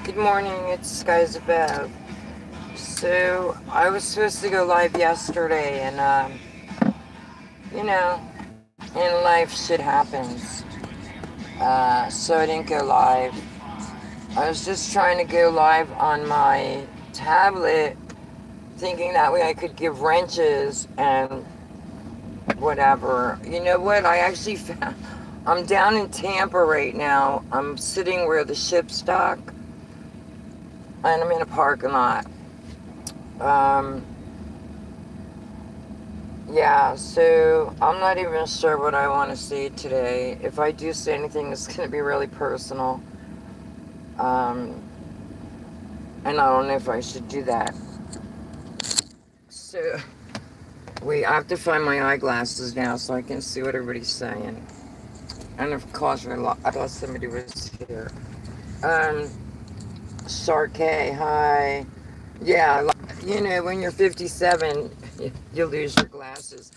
Good morning, it's Skies Above. So, I was supposed to go live yesterday, and, you know, in life shit happens. So I didn't go live. I was just trying to go live on my tablet, thinking that way I could give wrenches and whatever. You know what? I actually found, I'm down in Tampa right now. I'm sitting where the ships dock, and I'm in a parking lot. Um, yeah, so I'm not even sure what I want to say today. If I do say anything, it's going to be really personal. Um, and I don't know if I should do that. So, wait, I have to find my eyeglasses now so I can see what everybody's saying. And of course, I thought somebody was here. Um, Sarkay, hi. Yeah, you know, when you're 57, you lose your glasses.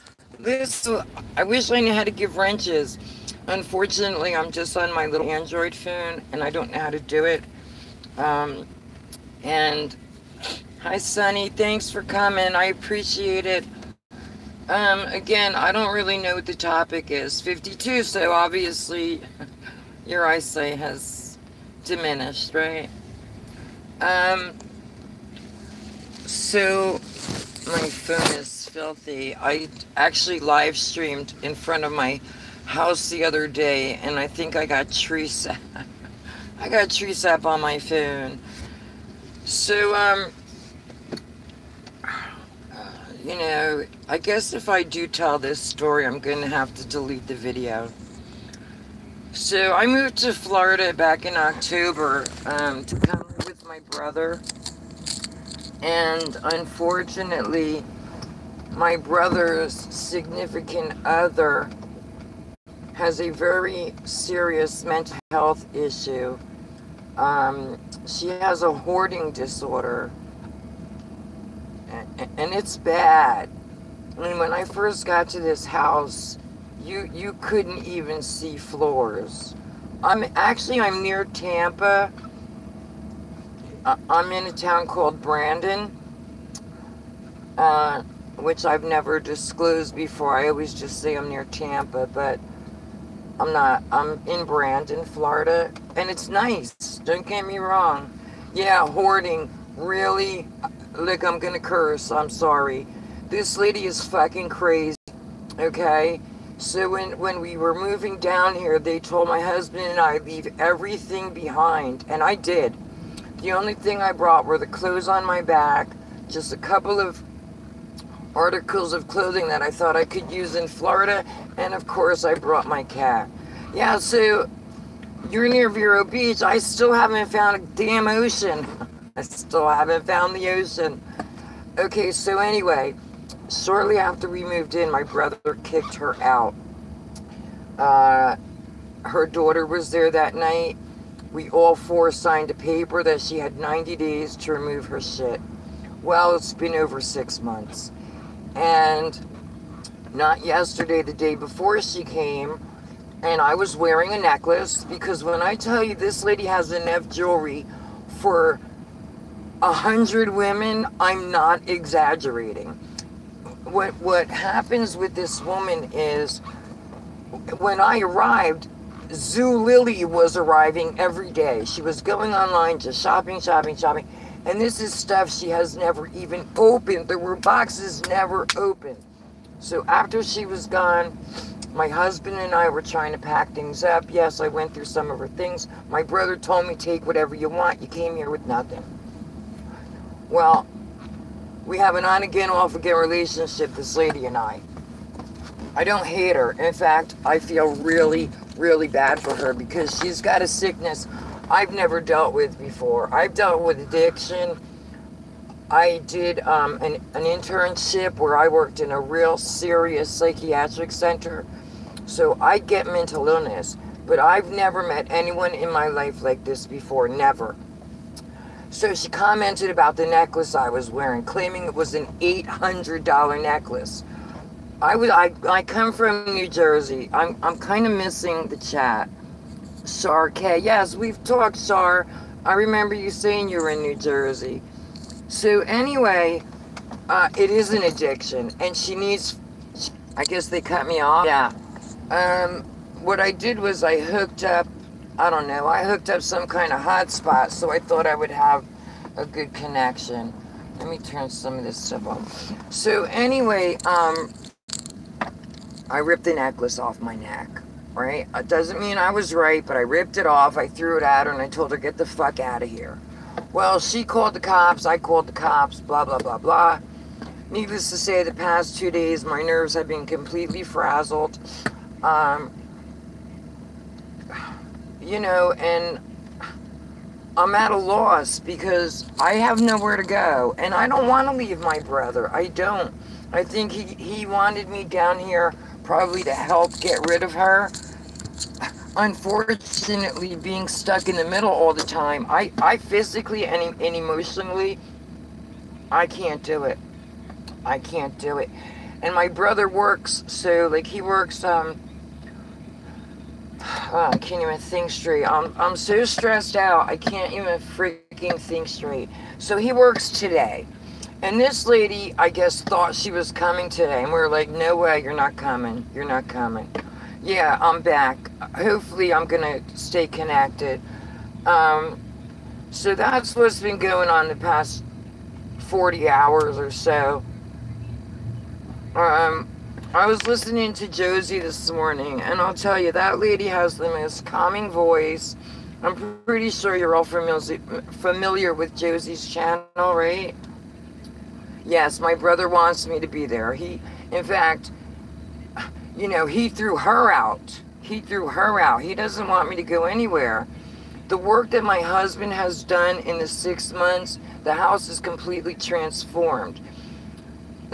I wish I knew how to give wrenches. Unfortunately, I'm just on my little Android phone, and I don't know how to do it. And hi, Sunny. Thanks for coming. I appreciate it. Again, I don't really know what the topic is. 52, so obviously your eyesight has diminished, right? So my phone is filthy. I actually live streamed in front of my house the other day, and I think I got tree sap. I got tree sap on my phone. So, you know, I guess if I do tell this story, I'm going to have to delete the video. So I moved to Florida back in October to come live with my brother. And unfortunately, my brother's significant other has a very serious mental health issue. She has a hoarding disorder, and it's bad. I mean, when I first got to this house, you couldn't even see floors. I'm near Tampa. I'm in a town called Brandon, which I've never disclosed before. I always just say I'm near Tampa, but I'm not. I'm in Brandon, Florida, and it's nice. Don't get me wrong. Yeah, hoarding. Really? Look, I'm gonna curse. I'm sorry. This lady is fucking crazy, okay? So when we were moving down here, they told my husband and I leave everything behind, and I did. The only thing I brought were the clothes on my back, just a couple of articles of clothing that I thought I could use in Florida, and of course I brought my cat. Yeah, so you're near Vero Beach. I still haven't found a damn ocean. I still haven't found the ocean. Okay, so anyway, shortly after we moved in, my brother kicked her out. Her daughter was there that night. We all four signed a paper that she had 90 days to remove her shit. Well, it's been over 6 months. And not yesterday, the day before she came, and I was wearing a necklace, because when I tell you this lady has enough jewelry for 100 women, I'm not exaggerating. What happens with this woman is, when I arrived, Zoo Lily was arriving every day. She was going online, just shopping. And this is stuff she has never even opened. There were boxes never opened. So after she was gone, my husband and I were trying to pack things up. Yes, I went through some of her things. My brother told me, take whatever you want. You came here with nothing. Well, we have an on-again, off-again relationship, this lady and I. I don't hate her. In fact, I feel really, really bad for her, because she's got a sickness I've never dealt with before. I've dealt with addiction. I did an internship where I worked in a real serious psychiatric center. So I get mental illness, but I've never met anyone in my life like this before, never. So she commented about the necklace I was wearing, claiming it was an $800 necklace. I come from New Jersey. I'm kind of missing the chat. Shar K. Yes, we've talked, Shar. I remember you saying you were in New Jersey. So anyway, it is an addiction, and she needs, I guess they cut me off. Yeah. What I did was I hooked up, I don't know, I hooked up some kind of hotspot, so I thought I would have a good connection. Let me turn some of this stuff off. So anyway, I ripped the necklace off my neck, right? It doesn't mean I was right, but I ripped it off, I threw it at her, and I told her, get the fuck out of here. Well, she called the cops, I called the cops, blah, blah, blah, blah. Needless to say, the past 2 days, my nerves have been completely frazzled. You know, and I'm at a loss because I have nowhere to go, and I don't want to leave my brother. I don't. I think he wanted me down here probably to help get rid of her. Unfortunately, being stuck in the middle all the time, I physically and emotionally, I can't do it. I can't do it. And my brother works, so like he works, I can't even think straight. I'm so stressed out, I can't even freaking think straight. So he works today. And this lady, I guess, thought she was coming today. And we were like, no way, you're not coming. You're not coming. Yeah, I'm back. Hopefully I'm going to stay connected. So that's what's been going on the past 40 hours or so. I was listening to Josie this morning, and I'll tell you, that lady has the most calming voice. I'm pretty sure you're all familiar with Josie's channel, right? Yes, my brother wants me to be there. In fact, you know, he threw her out. He threw her out. He doesn't want me to go anywhere. The work that my husband has done in the 6 months, the house is completely transformed.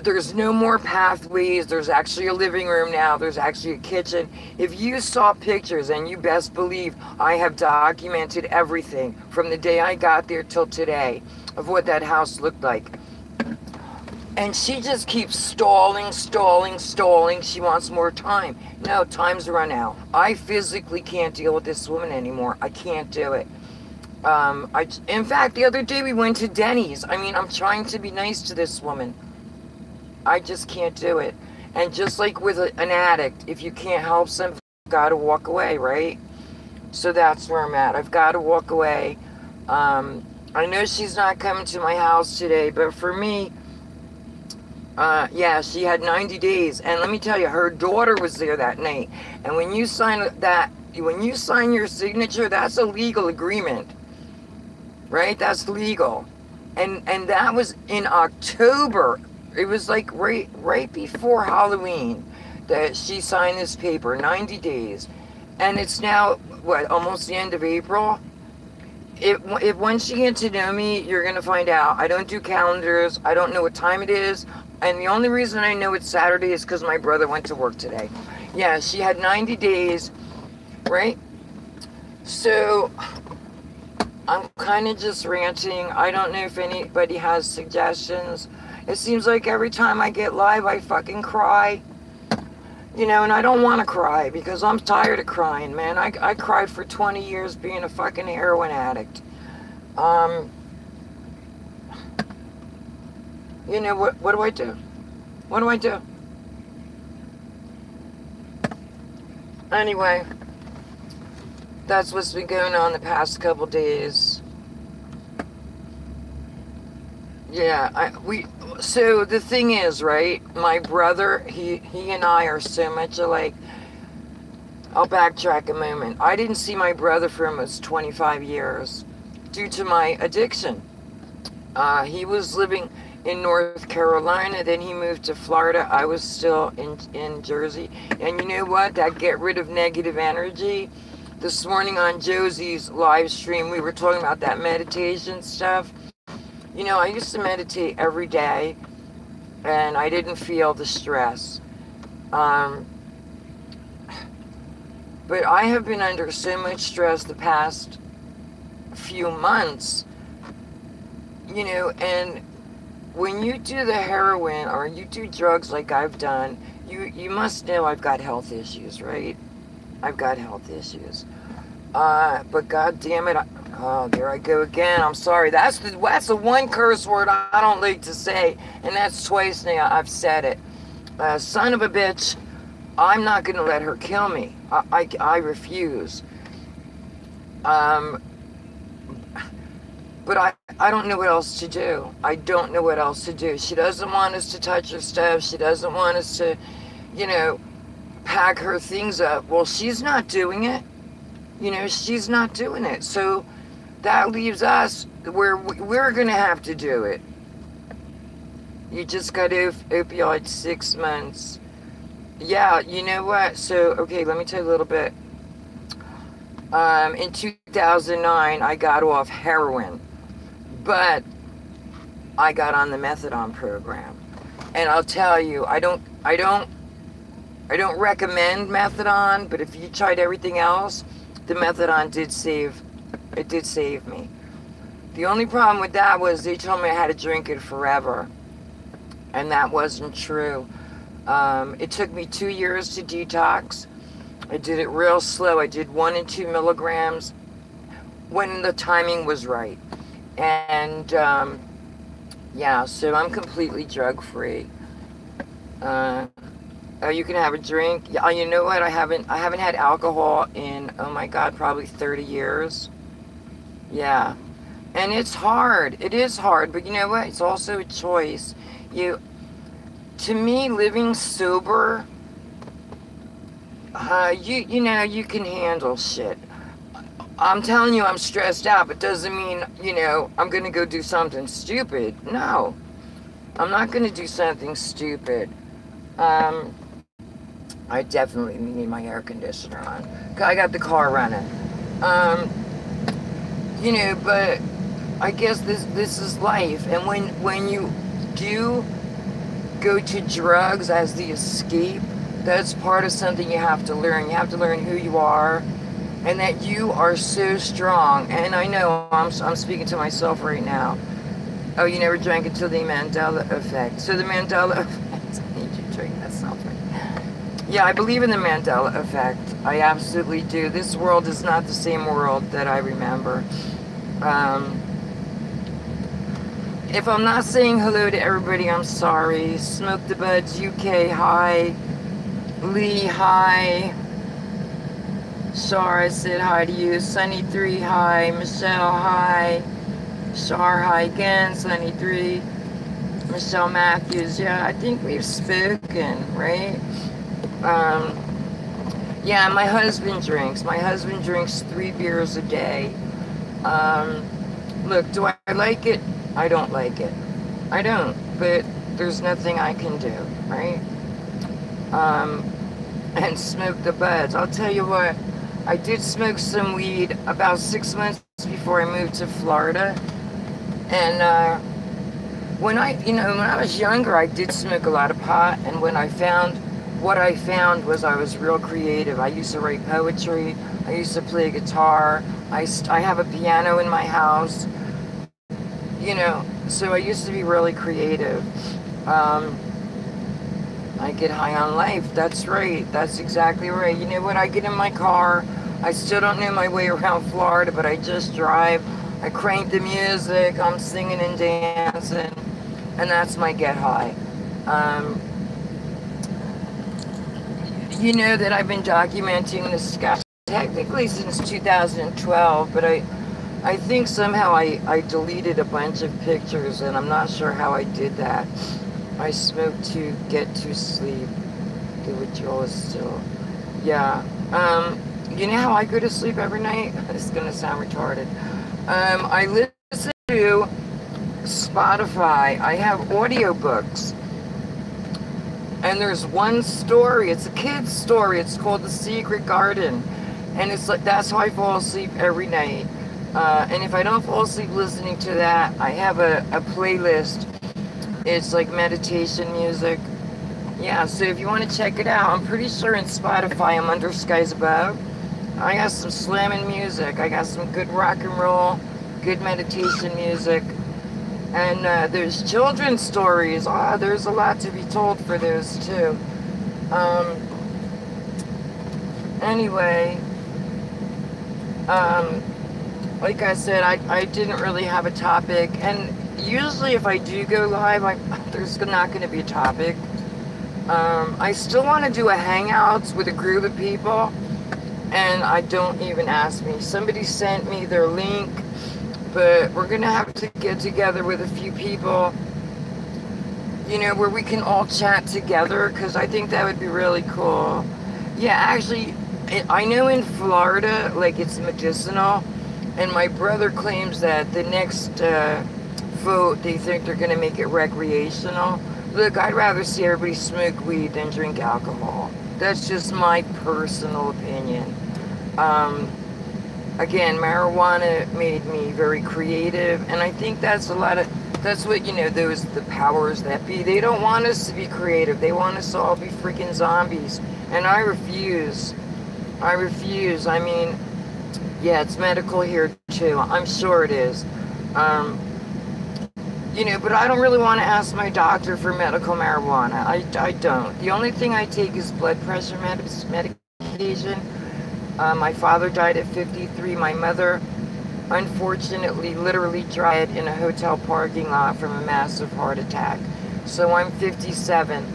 There's no more pathways. There's actually a living room now. There's actually a kitchen. If you saw pictures, and you best believe I have documented everything from the day I got there till today of what that house looked like. And she just keeps stalling. She wants more time. No, time's run out. I physically can't deal with this woman anymore. I can't do it. In fact, the other day we went to Denny's. I mean, I'm trying to be nice to this woman. I just can't do it. And just like with an addict, if you can't help somebody, you've got to walk away, right? So that's where I'm at. I've got to walk away. I know she's not coming to my house today, but for me, yeah, she had 90 days. And let me tell you, her daughter was there that night. And when you sign your signature, that's a legal agreement, right? That's legal. And that was in October. It was like right before Halloween that she signed this paper, 90 days. And it's now, what, almost the end of April? If once you get to know me, you're going to find out. I don't do calendars. I don't know what time it is. And the only reason I know it's Saturday is because my brother went to work today. Yeah, she had 90 days, right? So I'm kind of just ranting. I don't know if anybody has suggestions. It seems like every time I get live, I fucking cry. You know, and I don't want to cry because I'm tired of crying, man. I cried for 20 years being a fucking heroin addict. You know, what do I do? What do I do? Anyway, that's what's been going on the past couple days. Yeah, so the thing is, right, my brother, he and I are so much alike. I'll backtrack a moment. I didn't see my brother for almost 25 years due to my addiction. He was living in North Carolina, then he moved to Florida. I was still in Jersey. And you know what? That get rid of negative energy. This morning on Josie's live stream, we were talking about that meditation stuff. You know, I used to meditate every day, and I didn't feel the stress. But I have been under so much stress the past few months, you know, and when you do the heroin or you do drugs like I've done, you must know I've got health issues, right? I've got health issues. But God damn it, Oh, there I go again. I'm sorry. That's the one curse word I don't like to say, and that's twice now I've said it. Son of a bitch, I'm not going to let her kill me. I refuse. But I don't know what else to do. I don't know what else to do. She doesn't want us to touch her stuff. She doesn't want us to, you know, pack her things up. Well, she's not doing it. You know, she's not doing it. So that leaves us where we're going to have to do it. You just got opioids 6 months. Yeah, you know what? So, okay, let me tell you a little bit. In 2009, I got off heroin, but I got on the methadone program. And I'll tell you, I don't recommend methadone, but if you tried everything else, the methadone did save me. The only problem with that was they told me I had to drink it forever, and that wasn't true. It took me 2 years to detox. I did it real slow. I did 1 and 2 milligrams when the timing was right. And yeah, so I'm completely drug-free. Oh, you can have a drink. Yeah, you know what? I haven't had alcohol in, oh my God, probably 30 years. Yeah. And it's hard. It is hard, but you know what? It's also a choice. To me, living sober, you know, you can handle shit. I'm telling you I'm stressed out, but doesn't mean, you know, I'm going to go do something stupid. No. I'm not going to do something stupid. I definitely need my air conditioner on. I got the car running. You know, but I guess this is life. And when you do go to drugs as the escape, that's part of something you have to learn. You have to learn who you are and that you are so strong. And I know I'm speaking to myself right now. Oh, you never drank until the Mandela Effect. So the Mandela Effect, I need you to drink that something. Yeah, I believe in the Mandela Effect. I absolutely do. This world is not the same world that I remember. If I'm not saying hello to everybody, I'm sorry. Smoke the Buds UK, hi. Lee, hi. Shar, I said hi to you. Sunny3, hi. Michelle, hi. Shar, hi again. Sunny3. Michelle Matthews, yeah, I think we've spoken, right? Yeah, my husband drinks. My husband drinks 3 beers a day. Look, do I like it? I don't like it. I don't, but there's nothing I can do, right? And smoke the buds. I'll tell you what, I did smoke some weed about 6 months before I moved to Florida. And when I was younger, I did smoke a lot of pot. And what I found was I was real creative. I used to write poetry. I used to play guitar. I have a piano in my house. You know, so I used to be really creative. I get high on life. That's right. That's exactly right. You know what? I get in my car. I still don't know my way around Florida, but I just drive. I crank the music. I'm singing and dancing. And that's my get high. You know that I've been documenting this sky technically since 2012, but I think somehow I deleted a bunch of pictures, and I'm not sure how I did that. I smoke to get to sleep. The withdrawal is still, yeah. You know how I go to sleep every night? It's gonna sound retarded. I listen to Spotify. I have audiobooks. And there's one story, it's a kid's story, it's called The Secret Garden. And it's like, that's how I fall asleep every night. And if I don't fall asleep listening to that, I have a playlist. It's like meditation music. Yeah, so if you want to check it out, I'm pretty sure in Spotify I'm under Skies Above. I got some slamming music. I got some good rock and roll, good meditation music. And there's children's stories. There's a lot to be told for those too. Anyway, like I said, I didn't really have a topic, and usually if I do go live, there's not going to be a topic. I still want to do a hangouts with a group of people, and I don't even ask me. Somebody sent me their link, but we're going to have to get together with a few people, you know, where we can all chat together, because I think that would be really cool. Yeah, actually, I know in Florida, like, it's medicinal, and my brother claims that the next vote, they think they're going to make it recreational. Look, I'd rather see everybody smoke weed than drink alcohol. That's just my personal opinion. Again, marijuana made me very creative, and I think that's that's what, you know, the powers that be. They don't want us to be creative. They want us to all be freaking zombies. And I refuse. I mean, yeah, it's medical here too. I'm sure it is. You know, but I don't really want to ask my doctor for medical marijuana. I don't. The only thing I take is blood pressure medication. My father died at 53. My mother, unfortunately, literally died in a hotel parking lot from a massive heart attack. So I'm 57.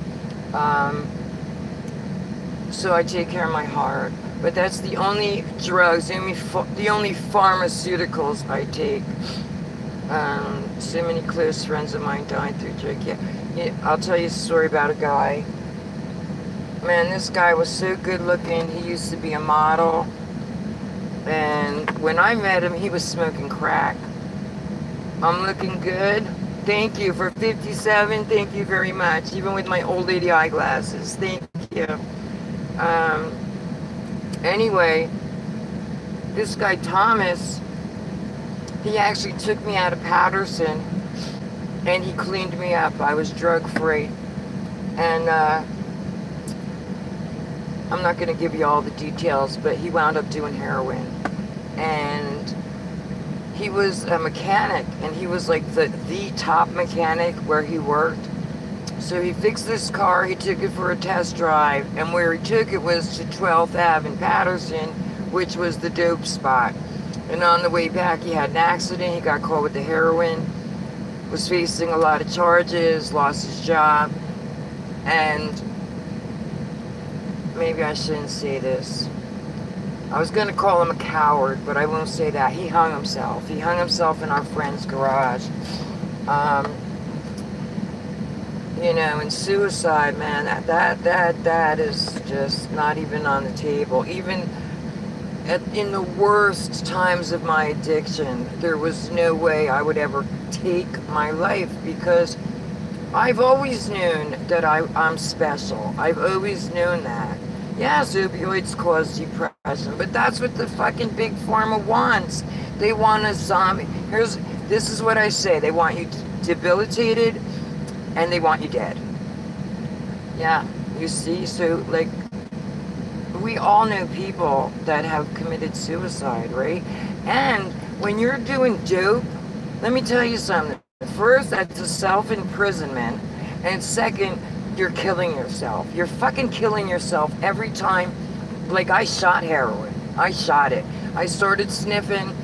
So I take care of my heart. But that's the only drugs, the only pharmaceuticals I take. So many close friends of mine died through drug. Yeah, I'll tell you a story about a guy. Man, this guy was so good looking. He used to be a model. And when I met him, he was smoking crack. I'm looking good. Thank you for 57. Thank you very much. Even with my old lady eyeglasses. Thank you. Anyway, this guy Thomas, he actually took me out of Patterson and he cleaned me up. I was drug free. And I'm not going to give you all the details, but he wound up doing heroin. And he was a mechanic, and he was like the top mechanic where he worked. So he fixed this car, he took it for a test drive, and where he took it was to 12th Ave in Patterson, which was the dope spot. And on the way back, he had an accident, he got caught with the heroin, was facing a lot of charges, lost his job, and maybe I shouldn't say this. I was going to call him a coward, but I won't say that. He hung himself. He hung himself in our friend's garage. You know, and suicide, man, that is just not even on the table. Even in the worst times of my addiction, there was no way I would ever take my life, because I've always known that I'm special. I've always known that. Yes, opioids cause depression, but that's what the fucking big pharma wants. They want a zombie. This is what I say. They want you debilitated, and they want you dead. Yeah, you see? So, like, we all know people that have committed suicide, right? And when you're doing dope, let me tell you something. First, that's a self-imprisonment. And second, you're killing yourself. You're fucking killing yourself every time. Like, I shot heroin. I shot it. I started sniffing,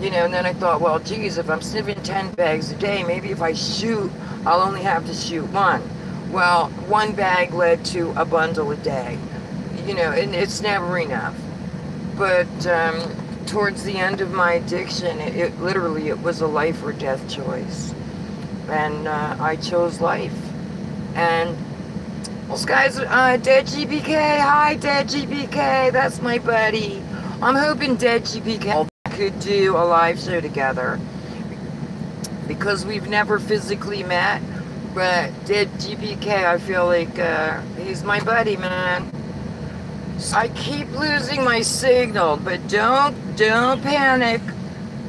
you know, and then I thought, well, geez, if I'm sniffing 10 bags a day, maybe if I shoot, I'll only have to shoot one. Well, one bag led to a bundle a day. You know, and it's never enough. But towards the end of my addiction, it literally was a life or death choice. And I chose life. And this guy's Dead GPK. Hi, Dead GPK. That's my buddy. I'm hoping Dead GPK could do a live show together, because we've never physically met. But Dead GPK, I feel like he's my buddy, man. So I keep losing my signal, but don't panic.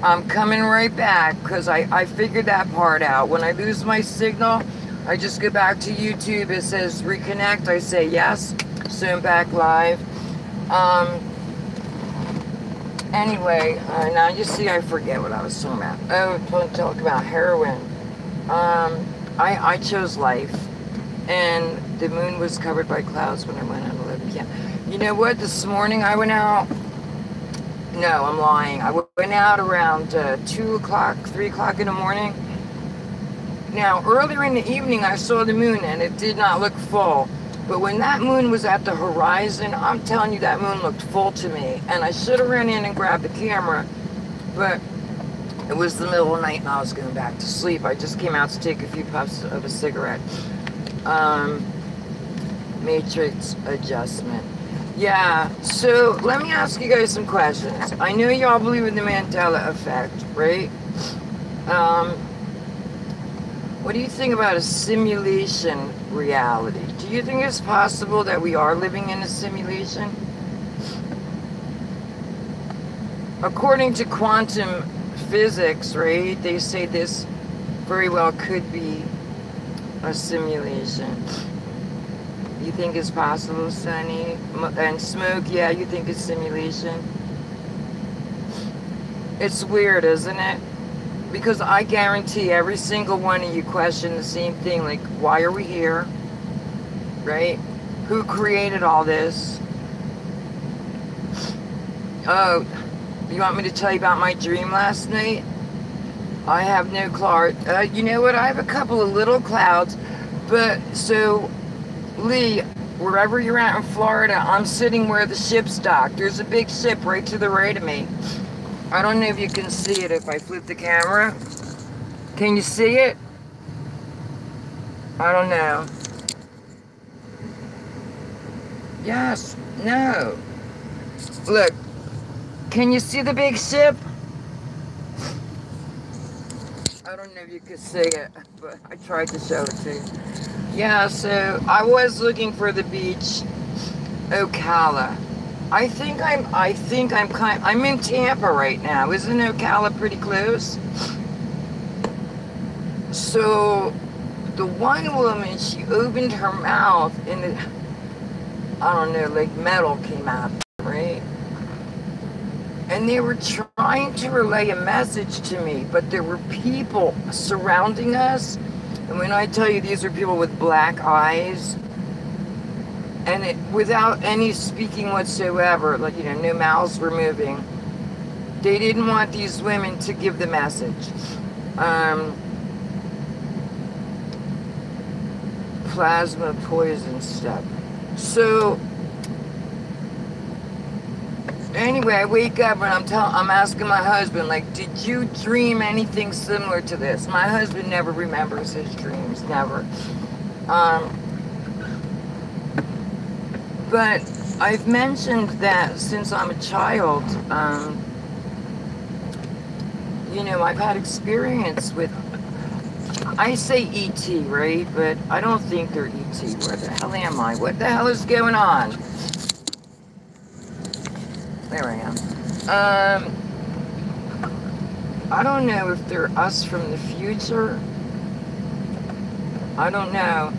I'm coming right back, because I figured that part out. When I lose my signal, I just go back to YouTube. It says reconnect. I say yes. So I'm back live. Anyway, now you see, I forget what I was talking about. Oh, I was talking about heroin. I chose life. And the moon was covered by clouds when I went on 11 p.m. You know what? This morning I went out. No, I'm lying. I went out around 2 o'clock, 3 o'clock in the morning. Now, earlier in the evening, I saw the moon, and it did not look full. But when that moon was at the horizon, I'm telling you, that moon looked full to me. And I should have ran in and grabbed the camera, but it was the middle of the night, and I was going back to sleep. I just came out to take a few puffs of a cigarette. Matrix adjustment. Yeah, so let me ask you guys some questions. I know y'all believe in the Mandela Effect, right? What do you think about a simulation reality? Do you think it's possible that we are living in a simulation? According to quantum physics, right, they say this very well could be a simulation. You think it's possible, Sunny? And Smoke, yeah, you think it's simulation? It's weird, isn't it? Because I guarantee every single one of you question the same thing, like, why are we here? Right? Who created all this? Oh, you want me to tell you about my dream last night? I have no cloud. You know what? I have a couple of little clouds, but so, Lee, wherever you're at in Florida, I'm sitting where the ship's docked. There's a big ship right to the right of me. I don't know if you can see it if I flip the camera. Can you see it? I don't know. Yes. No. Look. Can you see the big ship? I don't know if you could see it, but I tried to show it to you. Yeah, so I was looking for the beach, Ocala. I'm in Tampa right now. Isn't Ocala pretty close? So the one woman, she opened her mouth and I don't know, like metal came out, right? And they were trying to relay a message to me, but there were people surrounding us. And when I tell you these are people with black eyes, and without any speaking whatsoever, like, you know, no mouths were moving. They didn't want these women to give the message. Plasma poison stuff. So, anyway, I wake up and I'm asking my husband, like, did you dream anything similar to this? My husband never remembers his dreams, never. But I've mentioned that since I'm a child, you know, I've had experience with, I say E.T., right? But I don't think they're E.T. Where the hell am I? What the hell is going on? There I am. I don't know if they're us from the future. I don't know.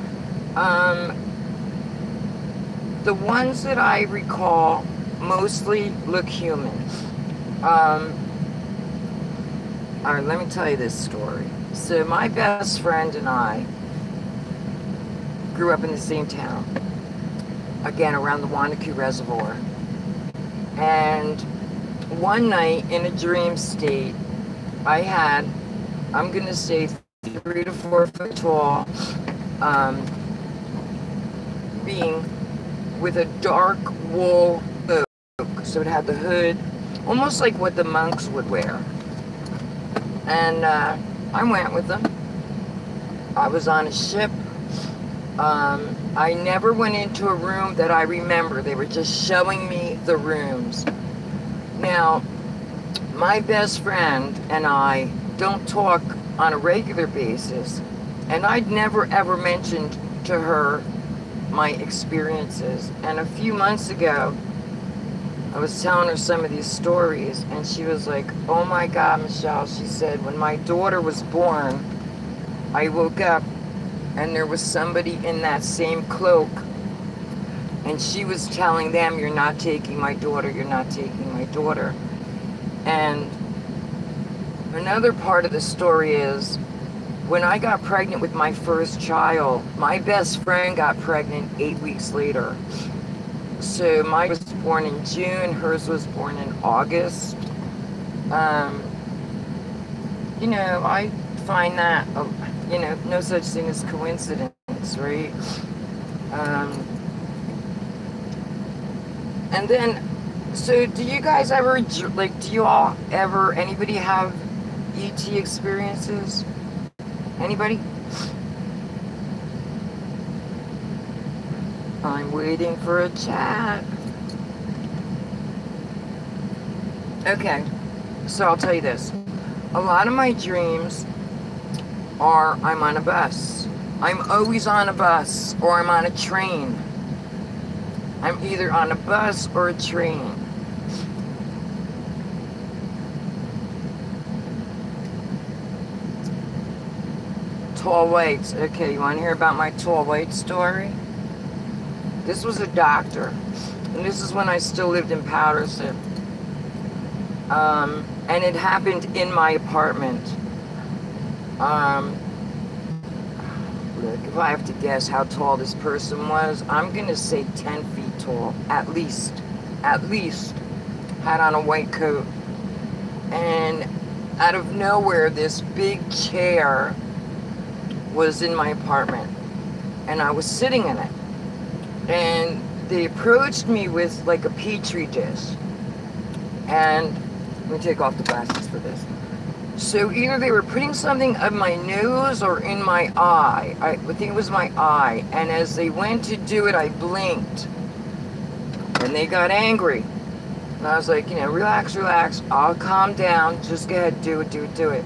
The ones that I recall mostly look human. All right, let me tell you this story. So my best friend and I grew up in the same town, again around the Wanacue Reservoir. And one night in a dream state, I had, I'm gonna say 3 to 4 foot tall being with a dark wool cloak. So it had the hood, almost like what the monks would wear. And I went with them. I was on a ship. I never went into a room that I remember. They were just showing me the rooms. Now, my best friend and I don't talk on a regular basis, and I'd never ever mentioned to her my experiences. And a few months ago, I was telling her some of these stories, and she was like, oh my God, Michelle, she said, when my daughter was born, I woke up and there was somebody in that same cloak, and she was telling them, you're not taking my daughter, you're not taking my daughter. And another part of the story is, when I got pregnant with my first child, my best friend got pregnant 8 weeks later. So mine was born in June, hers was born in August. You know, I find that, you know, no such thing as coincidence, right? And then, so do you guys ever, like, do you all ever, anybody have ET experiences? Anybody? I'm waiting for a chat. Okay, so I'll tell you this. A lot of my dreams are I'm on a bus. I'm always on a bus, or I'm on a train. I'm either on a bus or a train. Tall whites. Okay, you want to hear about my tall white story? This was a doctor, and this is when I still lived in Powderson. And it happened in my apartment. Look, if I have to guess how tall this person was, I'm gonna say 10 feet tall, at least. At least. Had on a white coat. And out of nowhere, this big chair was in my apartment. And I was sitting in it. And they approached me with like a petri dish. And let me take off the glasses for this. So either they were putting something up my nose or in my eye. I think it was my eye. And as they went to do it, I blinked. And they got angry. And I was like, you know, relax, relax. I'll calm down. Just go ahead, do it, do it, do it.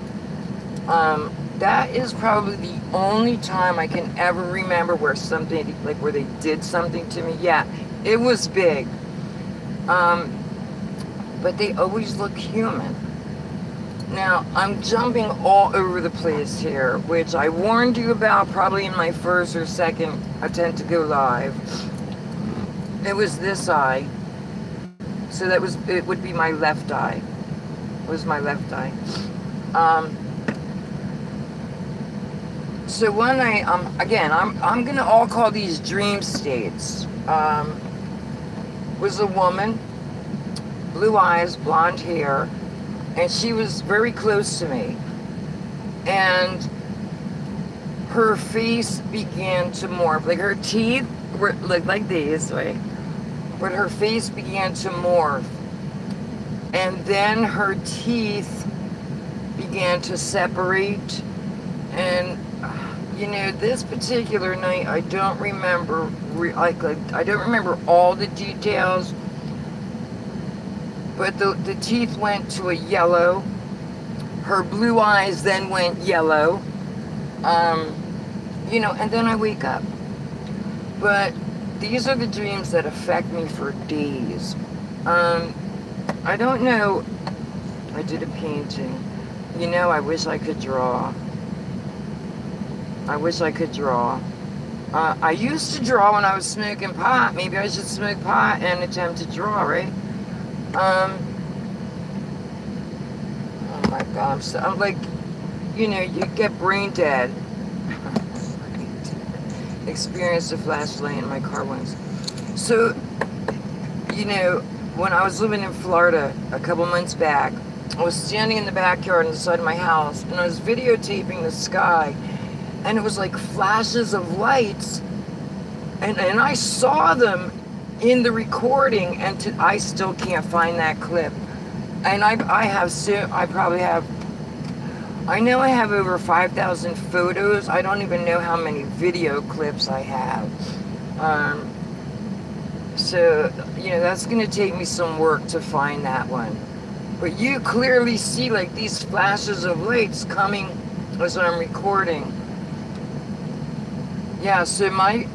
That is probably the only time I can ever remember where something, like where they did something to me. Yeah, it was big. But they always look human. Now, I'm jumping all over the place here, which I warned you about probably in my first or second attempt to go live. It was this eye. So that was, it would be my left eye. It was my left eye. So one night, again, I'm gonna all call these dream states. Was a woman, blue eyes, blonde hair, and she was very close to me. And her face began to morph. Like her teeth were like these, right? But her face began to morph. And then her teeth began to separate. And you know, this particular night, I don't remember, I don't remember all the details, but the teeth went to a yellow. Her blue eyes then went yellow. You know, and then I wake up. But these are the dreams that affect me for days. I don't know, I did a painting. You know, I wish I could draw. I wish I could draw. I used to draw when I was smoking pot. Maybe I should smoke pot and attempt to draw, right? Oh my God, I'm like, you know, you get brain dead. Experienced a flashlight in my car once. So, you know, when I was living in Florida a couple months back, I was standing in the backyard on the side of my house, and I was videotaping the sky. And it was like flashes of lights, and I saw them in the recording, and I still can't find that clip. And I know I have over 5,000 photos. I don't even know how many video clips I have. So, you know, that's going to take me some work to find that one. But you clearly see like these flashes of lights coming as I'm recording. Yeah, so my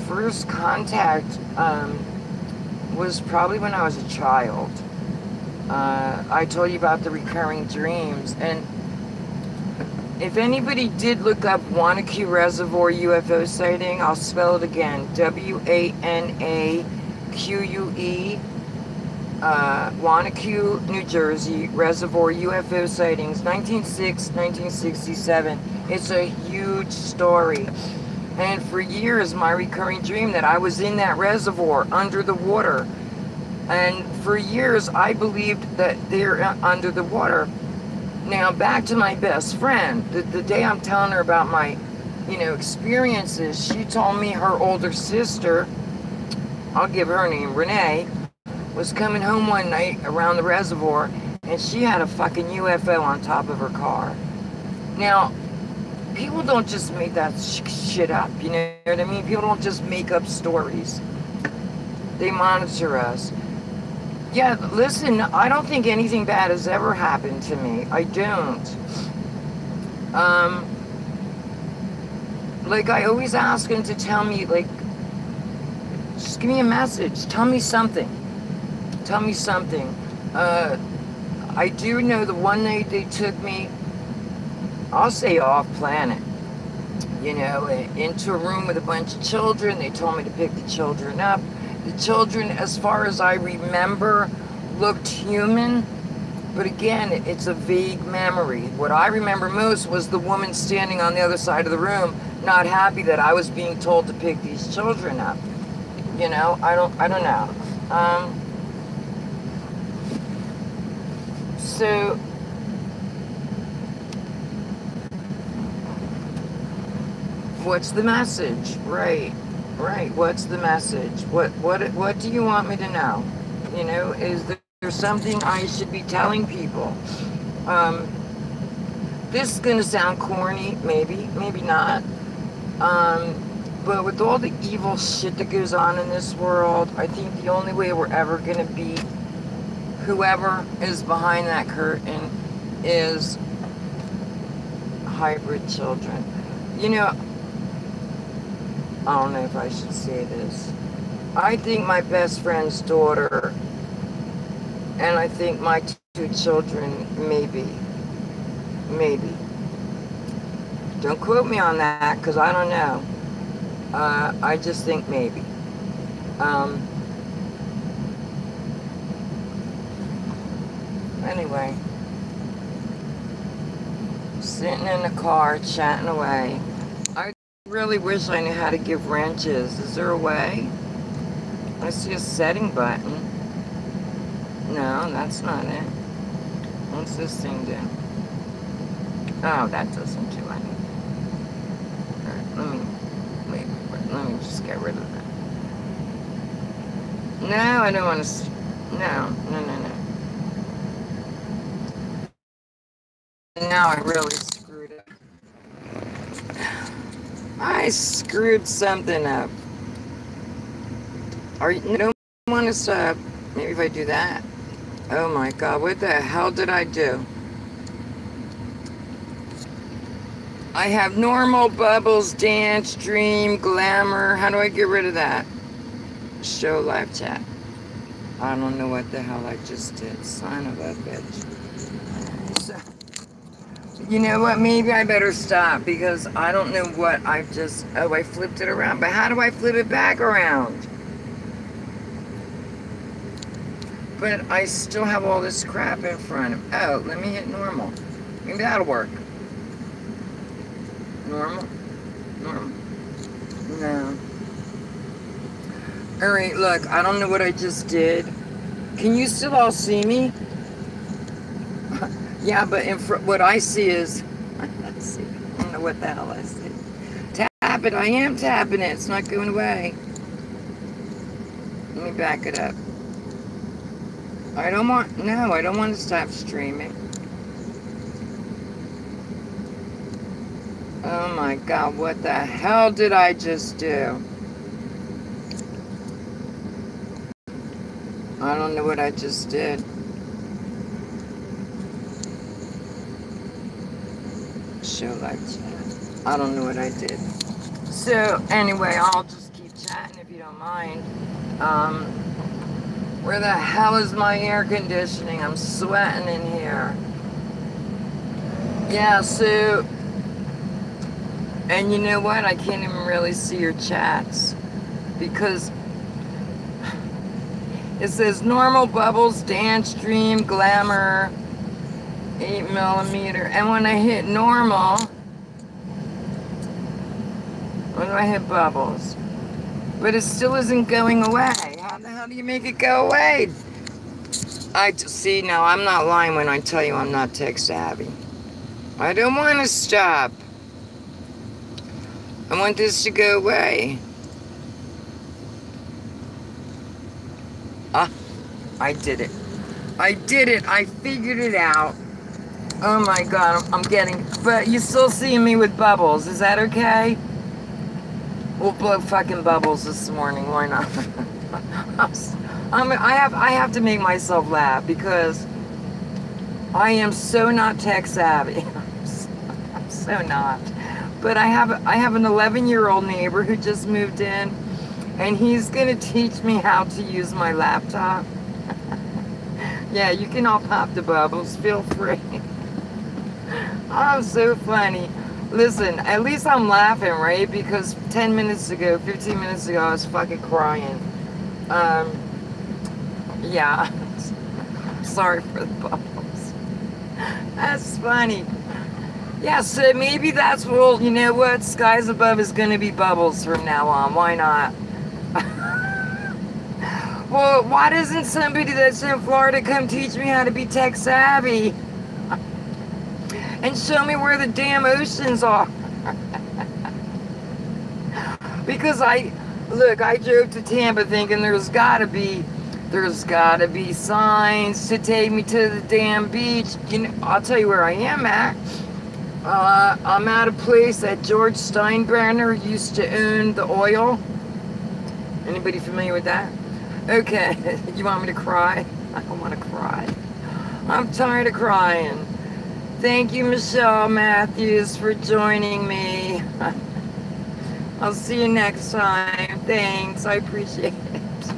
first contact was probably when I was a child. I told you about the recurring dreams, and if anybody did look up Wanacue Reservoir UFO sighting, I'll spell it again, W-A-N-A-Q-U-E, Wanacue, New Jersey, Reservoir UFO sightings, 1967. It's a huge story. And for years, my recurring dream that I was in that reservoir under the water. And for years, I believed that they're under the water. Now, back to my best friend. The day I'm telling her about my, experiences, she told me her older sister, I'll give her name, Renee, was coming home one night around the reservoir, and she had a fucking UFO on top of her car. Now, people don't just make that shit up, you know what I mean? People don't just make up stories. They monitor us. Yeah, listen, I don't think anything bad has ever happened to me. I don't. Like, I always ask them to tell me, like, just give me a message. Tell me something. Tell me something. I do know the one night they took me, I'll say off planet, into a room with a bunch of children. They told me to pick the children up. The children, as far as I remember, looked human. But again, it's a vague memory. What I remember most was the woman standing on the other side of the room, not happy that I was being told to pick these children up. I don't know. So what's the message? Right. What's the message? What do you want me to know? Is there something I should be telling people? This is gonna sound corny, maybe not. But with all the evil shit that goes on in this world, I think the only way we're ever gonna beat whoever is behind that curtain is hybrid children. I don't know if I should say this. I think my best friend's daughter, and I think my two children, maybe. Don't quote me on that, because I don't know. I just think maybe. Anyway, sitting in the car, chatting away. I really wish I knew how to give wrenches. Is there a way? I see a setting button. No, that's not it. What's this thing do? Oh, that doesn't do anything. Alright, let me just get rid of that. No, I don't want to. No. Now I really screwed up. I screwed something up. You don't want to stop. Maybe if I do that. Oh my God, what the hell did I do? I have normal, bubbles, dance, dream, glamour. How do I get rid of that? Show live chat. I don't know what the hell I just did. Son of a bitch. So, you know what? Maybe I better stop because I don't know what I just... Oh, I flipped it around. But how do I flip it back around? But I still have all this crap in front of... Oh, let me hit normal. Maybe that'll work. Normal? No. Alright, look, I don't know what I just did. Can you still all see me? Yeah, but what I see is... Let's see. I don't know what the hell I see. Tap it. I am tapping it. It's not going away. Let me back it up. I don't want to stop streaming. Oh my God, what the hell did I just do? I don't know what I just did. Show live chat. I don't know what I did. So, anyway, I'll just keep chatting if you don't mind. Where the hell is my air conditioning? I'm sweating in here. Yeah, so... And you know what? I can't even really see your chats. Because... It says normal, bubbles, dance, dream, glamour, 8mm. And when I hit normal... When do I hit bubbles? But it still isn't going away. How the hell How do you make it go away? See, now I'm not lying when I tell you I'm not tech savvy. I don't want to stop. I want this to go away. Ah, I did it. I did it. I figured it out. Oh my God, I'm getting, but you still see me with bubbles. Is that okay? We'll blow fucking bubbles this morning. Why not? I have to make myself laugh because I am so not tech savvy. I'm so not. But I have an 11-year-old neighbor who just moved in, and he's gonna teach me how to use my laptop. Yeah, you can all pop the bubbles. Feel free. Oh, so funny. Listen, at least I'm laughing, right? Because 10 minutes ago, 15 minutes ago, I was fucking crying. Yeah. Sorry for the bubbles. That's funny. Yeah, so maybe that's what, you know what? Skies above is going to be bubbles from now on. Why not? Well, why doesn't somebody that's in Florida come teach me how to be tech savvy? And show me where the damn oceans are. Because I drove to Tampa thinking there's gotta be signs to take me to the damn beach. You know, I'll tell you where I am at. I'm at a place that George Steinbrenner used to own the oil. Anybody familiar with that? Okay, you want me to cry? I don't want to cry. I'm tired of crying. Thank you, Michelle Matthews, for joining me. I'll see you next time. Thanks, I appreciate it.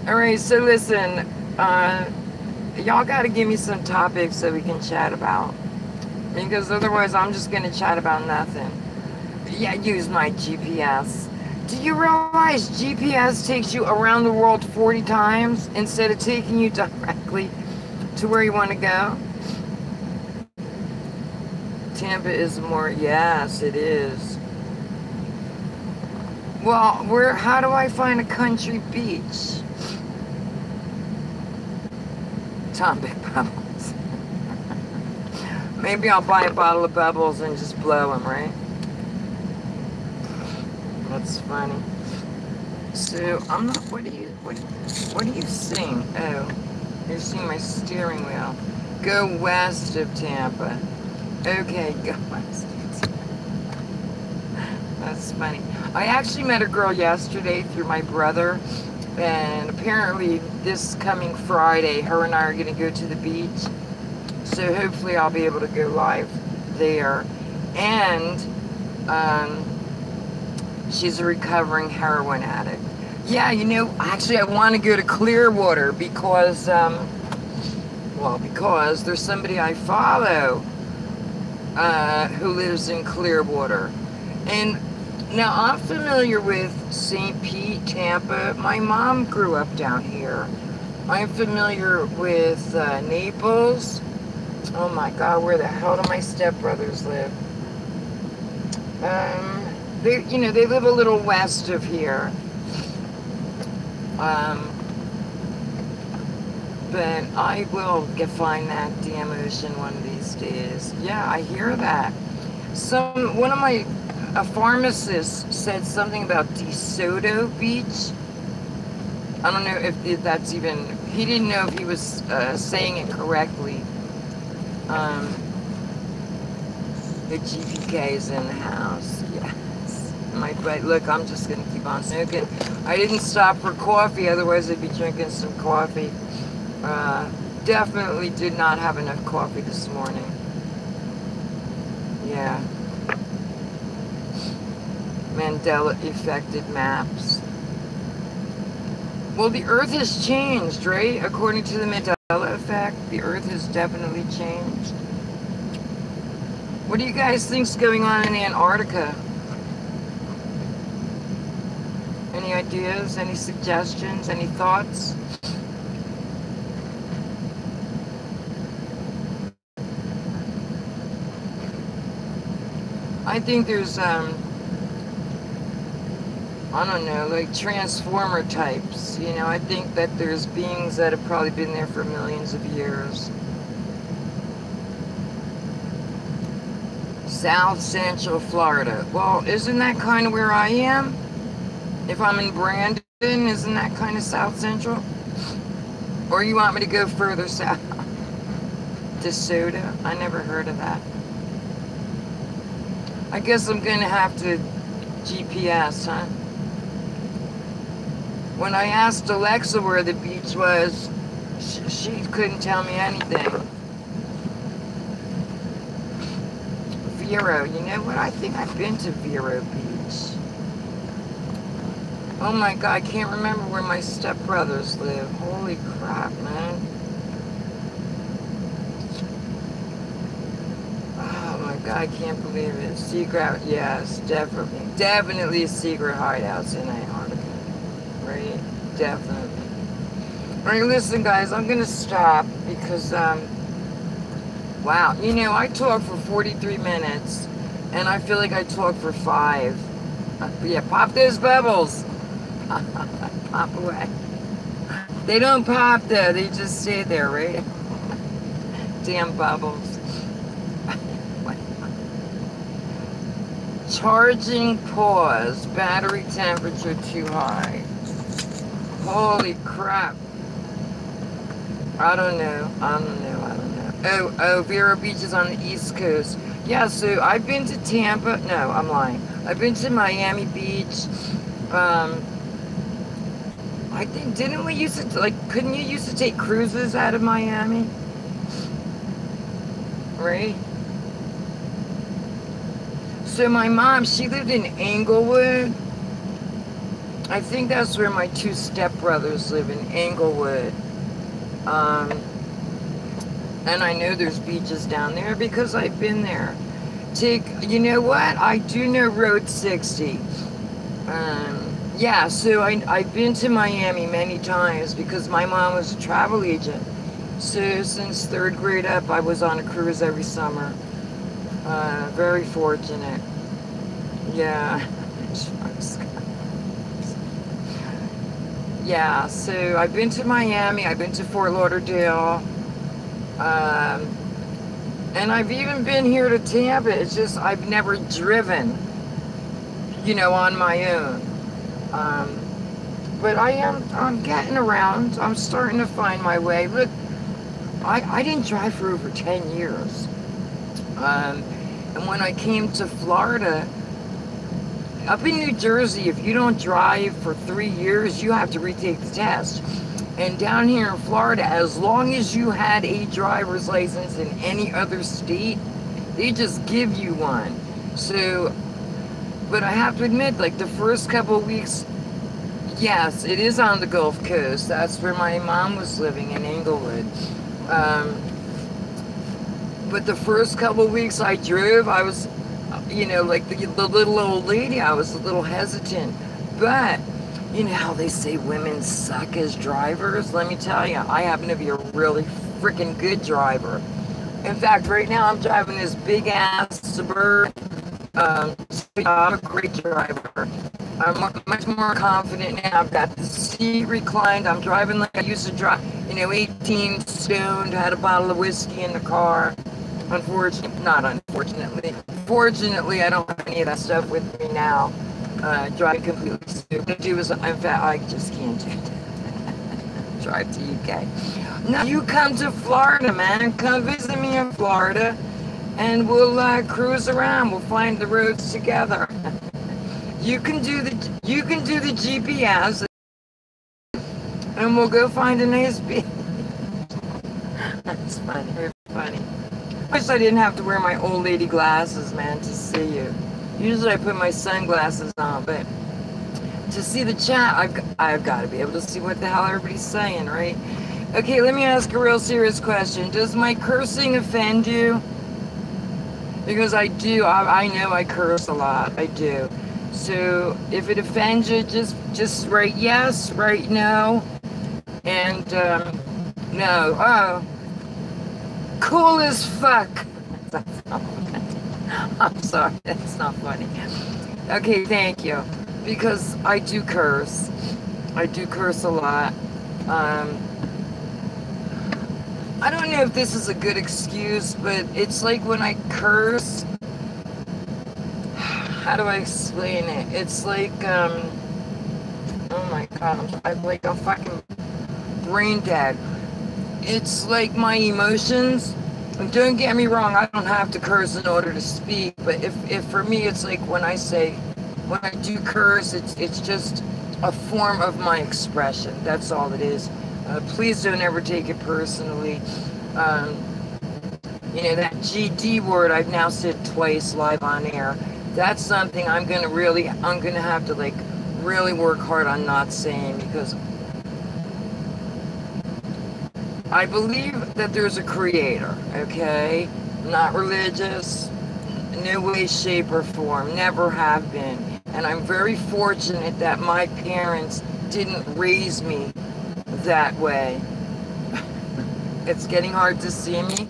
Alright, so listen, y'all gotta give me some topics so we can chat about. Because otherwise I'm just gonna chat about nothing. Yeah, use my GPS. Do you realize GPS takes you around the world 40 times instead of taking you directly to where you want to go? Tampa is more, yes, it is. Well, how do I find a country beach? Tom Big Bubbles. Maybe I'll buy a bottle of bubbles and just blow them, right? That's funny. So, I'm not, what are you seeing? Oh, you're seeing my steering wheel. Go west of Tampa. Okay, go west of Tampa. That's funny. I actually met a girl yesterday through my brother, and apparently this coming Friday, her and I are going to go to the beach. So hopefully I'll be able to go live there. And, she's a recovering heroin addict. Yeah, you know, actually I want to go to Clearwater because, because there's somebody I follow who lives in Clearwater. And now I'm familiar with St. Pete, Tampa. My mom grew up down here. I'm familiar with Naples. Oh my God, where the hell do my stepbrothers live? They live a little west of here. But I will find that damn ocean one of these days. Yeah, I hear that. One of my pharmacists said something about DeSoto Beach. I don't know if that's even, he didn't know if he was saying it correctly. The GPK is in the house. Yes. But look, I'm just gonna keep on smoking. I didn't stop for coffee, otherwise I'd be drinking some coffee. Definitely did not have enough coffee this morning. Yeah. Mandela Effect maps. Well, the Earth has changed, right? According to the Mandela Effect, the Earth has definitely changed. What do you guys think's going on in Antarctica? Any ideas? Any suggestions? Any thoughts? I think there's I don't know, like transformer types. You know, I think that there's beings that have probably been there for millions of years. South Central Florida. Well, isn't that kind of where I am? If I'm in Brandon, isn't that kind of South Central? Or you want me to go further south? DeSoto? I never heard of that. I guess I'm going to have to GPS, huh? When I asked Alexa where the beach was, she couldn't tell me anything. Vero, you know what? I think I've been to Vero Beach. Oh my God, I can't remember where my stepbrothers live. Holy crap, man. Oh my God, I can't believe it. Secret, yes, definitely. Definitely secret hideouts in Antarctica. Right? Definitely. Alright, listen guys, I'm gonna stop because, wow, you know, I talked for 43 minutes and I feel like I talked for 5. Yeah, pop those bubbles. Pop away. They don't pop though, they just stay there, right? Damn bubbles. Charging pause, battery temperature too high. Holy crap. I don't know. Oh, Vero Beach is on the East Coast. Yeah, so I've been to Tampa. No, I'm lying. I've been to Miami Beach. I think, didn't we used to, like, couldn't you used to take cruises out of Miami? Right? So my mom, she lived in Englewood. I think that's where my 2 stepbrothers live, in Englewood. And I know there's beaches down there because I've been there. You know what? I do know Road 60. Yeah, so I've been to Miami many times because my mom was a travel agent. So since 3rd grade up, I was on a cruise every summer. Very fortunate. Yeah. Yeah, so I've been to Miami, I've been to Fort Lauderdale, and I've even been here to Tampa. It's just I've never driven, you know, on my own. But I'm getting around. I'm starting to find my way. Look, I didn't drive for over 10 years. And when I came to Florida, up in New Jersey, if you don't drive for 3 years, you have to retake the test. And down here in Florida, as long as you had a driver's license in any other state, they just give you one. So, but I have to admit, like the first couple of weeks, yes, it is on the Gulf Coast. That's where my mom was living, in Englewood. But the first couple of weeks I drove, I was, you know, like the little old lady, I was a little hesitant. But, you know how they say women suck as drivers? Let me tell you, I happen to be a really freaking good driver. In fact, right now I'm driving this big-ass Suburban. I'm a great driver. I'm much more confident now. I've got the seat reclined. I'm driving like I used to drive, you know, 18 stoned, had a bottle of whiskey in the car. Fortunately, I don't have any of that stuff with me now. Driving completely stupid. In fact, I just can't do it. Drive to UK. Now you come to Florida, man. Come visit me in Florida, and we'll cruise around. We'll find the roads together. You can do the GPS, and we'll go find a nice beach. That's funny. Very funny. Wish I didn't have to wear my old lady glasses, man, to see you. Usually I put my sunglasses on, but to see the chat, I've got to be able to see what the hell everybody's saying, right? Okay, let me ask a real serious question. Does my cursing offend you? Because I do. I know I curse a lot. I do. So if it offends you, just write yes, write no, and no. Oh. Cool as fuck. That's not funny. I'm sorry, that's not funny. Okay, thank you. because I do curse. I do curse a lot. I don't know if this is a good excuse, but it's like when I curse, how do I explain it? It's like, oh my God, I'm like a fucking brain dead. It's like my emotions, and don't get me wrong, I don't have to curse in order to speak, but if for me, it's like when I do curse, it's just a form of my expression. That's all it is. Please don't ever take it personally. You know, that GD word I've now said twice live on air. That's something I'm gonna have to like really work hard on not saying, because I believe that there's a creator, okay? Not religious, no way, shape, or form, never have been. And I'm very fortunate that my parents didn't raise me that way. It's getting hard to see me.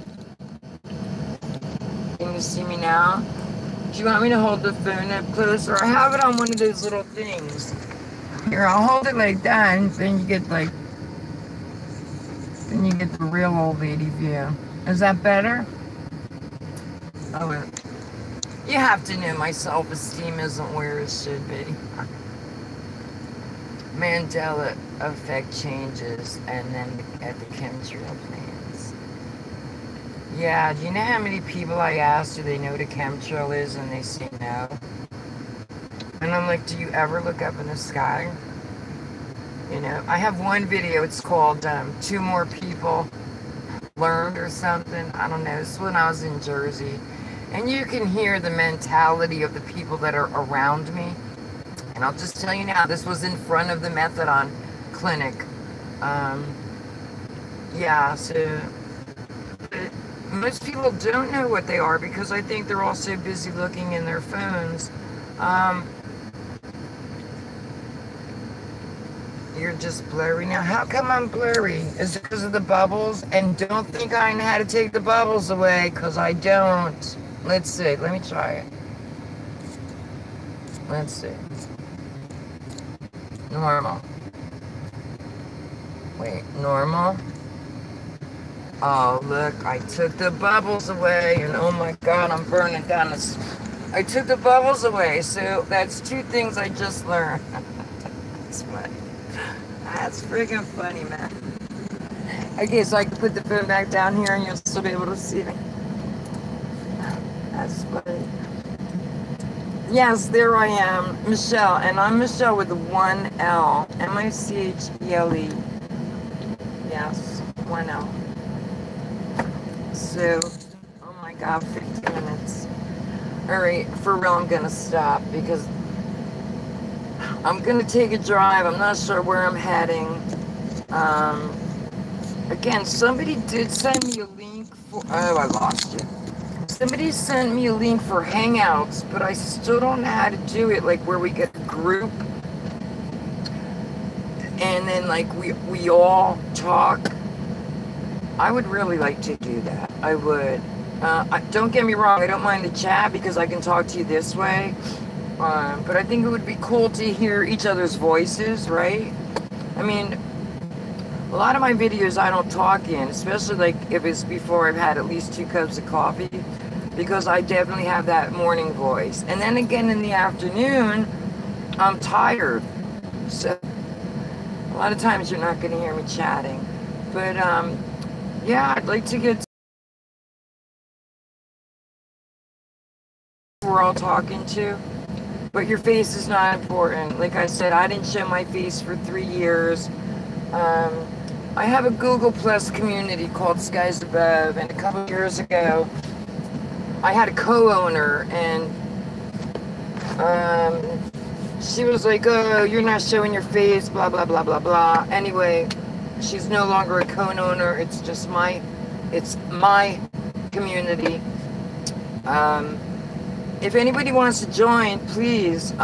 Can you see me now? Do you want me to hold the phone up closer? I have it on one of those little things. Here, I'll hold it like that, and then you get the real old lady view. Is that better? Oh, you have to know my self-esteem isn't where it should be. Mandela Effect changes, and then at the chemtrail plants. Yeah, do you know how many people I asked do they know what a chemtrail is, and they say no? And I'm like, do you ever look up in the sky? You know, I have one video, it's called 2 More People Learned or something. I don't know, this is when I was in Jersey. And you can hear the mentality of the people that are around me. And I'll just tell you now, this was in front of the methadone clinic. Yeah, so most people don't know what they are because I think they're all so busy looking in their phones. You're just blurry now. How come I'm blurry? Is it because of the bubbles? And don't think I know how to take the bubbles away, because I don't. Let's see. Let me try it. Let's see. Normal. Wait, normal? Oh, look, I took the bubbles away, and oh my God, I'm burning down this. I took the bubbles away, so that's 2 things I just learned. That's funny. That's friggin' funny, man. Okay, so I can put the phone back down here and you'll still be able to see me. That's funny. Yes, there I am, Michelle, and I'm Michelle with 1 L. M-I-C-H-E-L-E. Yes, 1 L. So, oh my God, 15 minutes. Alright, for real, I'm gonna stop because I'm gonna take a drive. I'm not sure where I'm heading. Again, somebody did send me a link for, oh, I lost you. Somebody sent me a link for Hangouts, but I still don't know how to do it, like where we get a group and then like we all talk. I would really like to do that. I would. Don't get me wrong, I don't mind the chat because I can talk to you this way. But I think it would be cool to hear each other's voices, right? I mean, a lot of my videos I don't talk in, especially like if it's before I've had at least 2 cups of coffee, because I definitely have that morning voice. And then again in the afternoon, I'm tired. So a lot of times you're not going to hear me chatting. But yeah, I'd like to get who we're all talking to. But your face is not important. Like I said, I didn't show my face for 3 years. I have a Google Plus community called Skies Above, and a couple of years ago, I had a co-owner, and she was like, oh, you're not showing your face, blah, blah, blah, blah, blah. Anyway, she's no longer a co-owner. It's just my community. If anybody wants to join, please.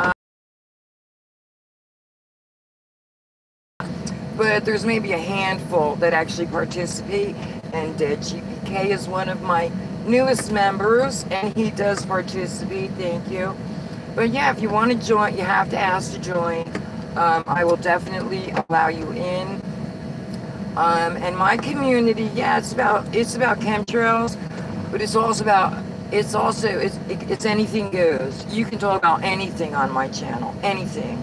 But there's maybe a handful that actually participate, and GPK is one of my newest members, and he does participate. Thank you. But yeah, if you want to join, you have to ask to join. I will definitely allow you in. And my community, yeah, it's about chemtrails, but it's anything goes. You can talk about anything on my channel, anything,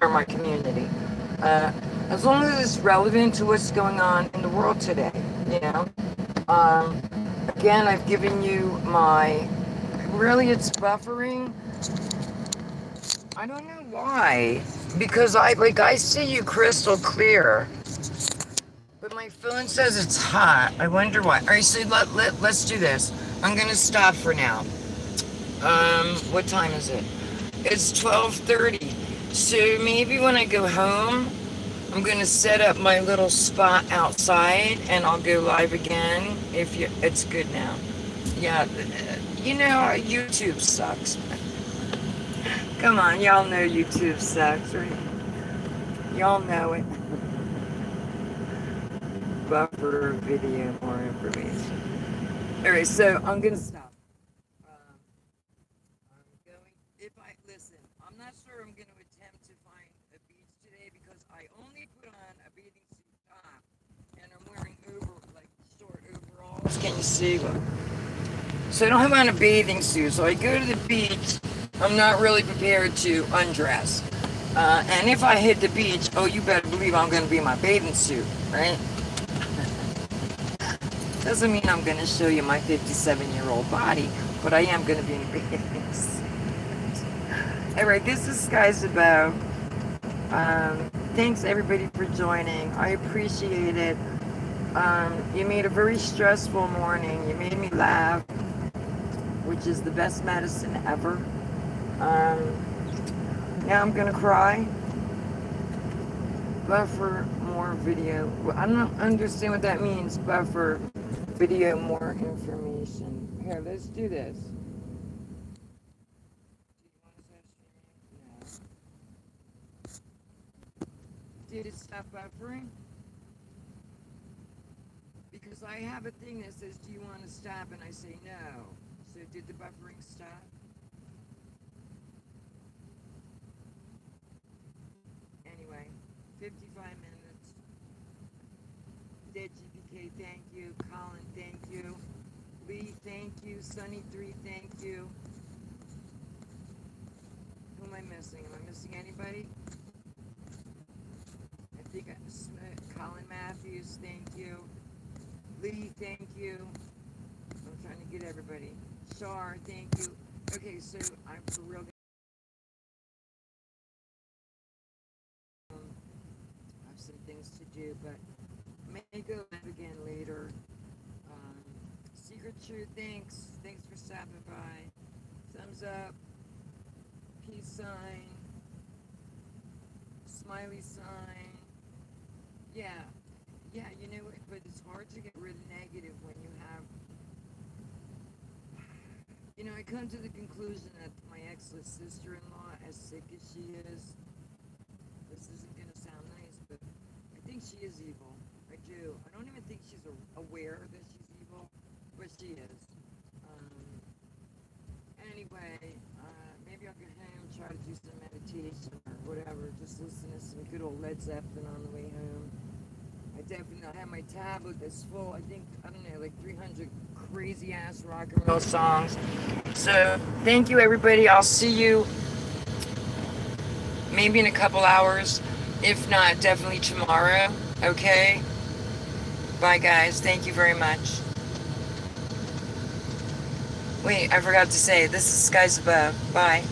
or my community, as long as it's relevant to what's going on in the world today. You know. Again, I've given you my. Really, it's buffering. I don't know why, because I see you crystal clear. But my phone says it's hot. I wonder why. All right, so let's do this. I'm going to stop for now. What time is it? It's 12:30. So maybe when I go home, I'm going to set up my little spot outside and I'll go live again if it's good now. Yeah, YouTube sucks. Come on, y'all know YouTube sucks, right? Y'all know it. Buffer video, more information. Alright, so I'm gonna stop. Listen, I'm not sure I'm gonna attempt to find a beach today because I only put on a bathing suit top and I'm wearing short overalls. Can you see? So I don't have on a bathing suit, so I go to the beach. I'm not really prepared to undress. And if I hit the beach, oh, you better believe I'm gonna be in my bathing suit, right? Doesn't mean I'm going to show you my 57-year-old body, but I am going to be in a bathing suit. Alright, this is Skies Above. Thanks everybody for joining. I appreciate it. You made a very stressful morning. You made me laugh, which is the best medicine ever. Now I'm going to cry. Buffer more video. I don't understand what that means. Buffer video more information. Here, let's do this. Did it stop buffering? Because I have a thing that says, do you want to stop? And I say no. So did the buffering stop? Anyway, 55 minutes. Dead GPK, thank you. Colin, thank you. Lee, thank you. Sunny3, thank you. Who am I missing? Am I missing anybody? I think Colin Matthews, thank you. Lee, thank you. I'm trying to get everybody. Shar, thank you. Okay, so I'm for real. I have some things to do, but I may go live again later. Secret Truth, thanks. Thanks for stopping by. Thumbs up. Peace sign. Smiley sign. Yeah, you know what, but it's hard to get rid of negative when you have, I come to the conclusion that my ex's sister-in-law, as sick as she is, this isn't going to sound nice, but I think she is evil. I do. I don't even think she's aware that she's evil, but she is. Anyway, maybe I'll get home, try to do some meditation or whatever, just listen to some good old Led Zeppelin on the way home. I have my tablet that's full, I don't know, like 300 crazy-ass rock and roll songs. So, thank you, everybody. I'll see you maybe in a couple hours. If not, definitely tomorrow, okay? Bye, guys. Thank you very much. Wait, I forgot to say, this is Skies Above. Bye.